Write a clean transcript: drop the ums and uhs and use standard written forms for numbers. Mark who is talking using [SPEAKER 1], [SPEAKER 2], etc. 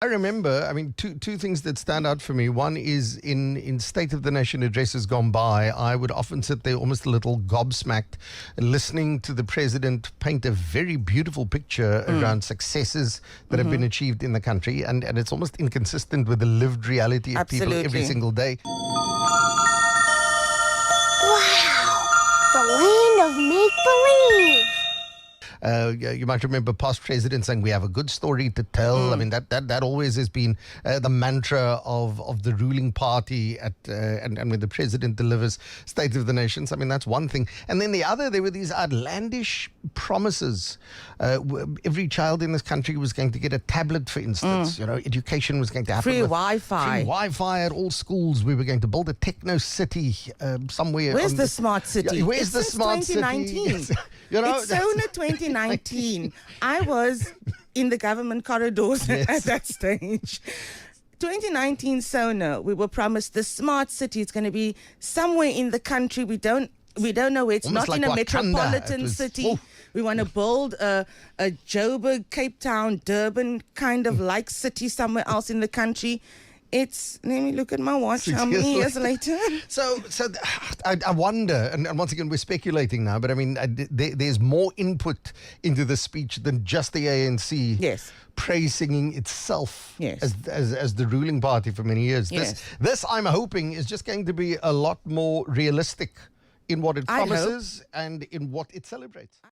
[SPEAKER 1] I remember, I mean, two things that stand out for me. One is in State of the Nation addresses gone by, I would often sit there almost a little gobsmacked, listening to the president paint a very beautiful picture around successes that have been achieved in the country. And it's almost inconsistent with the lived reality of people every
[SPEAKER 2] Absolutely.
[SPEAKER 1] single day.
[SPEAKER 3] Wow! The land of make-believe!
[SPEAKER 1] You might remember past presidents saying we have a good story to tell. I mean, that always has been the mantra of the ruling party and when the president delivers State of the Nations. I mean, that's one thing. And then the other, there were these outlandish promises. Every child in this country was going to get a tablet, for instance. You know, education was going to happen.
[SPEAKER 2] Free
[SPEAKER 1] with
[SPEAKER 2] Wi-Fi.
[SPEAKER 1] Free Wi-Fi at all schools. We were going to build a techno city somewhere.
[SPEAKER 2] Where's the smart city?
[SPEAKER 1] Yeah, where's
[SPEAKER 2] It's
[SPEAKER 1] the
[SPEAKER 2] since
[SPEAKER 1] smart
[SPEAKER 2] 2019.
[SPEAKER 1] city? You know,
[SPEAKER 2] It's SONA 2019. I was in the government corridors at that stage. 2019 SONA, we were promised the smart city. It's going to be somewhere in the country. We don't know where. It's
[SPEAKER 1] Almost
[SPEAKER 2] not in
[SPEAKER 1] like
[SPEAKER 2] a
[SPEAKER 1] Wakanda.
[SPEAKER 2] metropolitan
[SPEAKER 1] It was-
[SPEAKER 2] city.
[SPEAKER 1] oh.
[SPEAKER 2] We want to build a Joburg, Cape Town, Durban kind of like city somewhere else in the country. Let me look at my watch.
[SPEAKER 1] 6
[SPEAKER 2] How many
[SPEAKER 1] years
[SPEAKER 2] years later?
[SPEAKER 1] So I wonder, and once again, we're speculating now, but I mean, there's more input into the speech than just the ANC
[SPEAKER 2] Yes.
[SPEAKER 1] praise singing itself
[SPEAKER 2] Yes.
[SPEAKER 1] as the ruling party for many years.
[SPEAKER 2] Yes.
[SPEAKER 1] This, I'm hoping, is just going to be a lot more realistic in what it
[SPEAKER 2] I hope.
[SPEAKER 1] promises and in what it celebrates.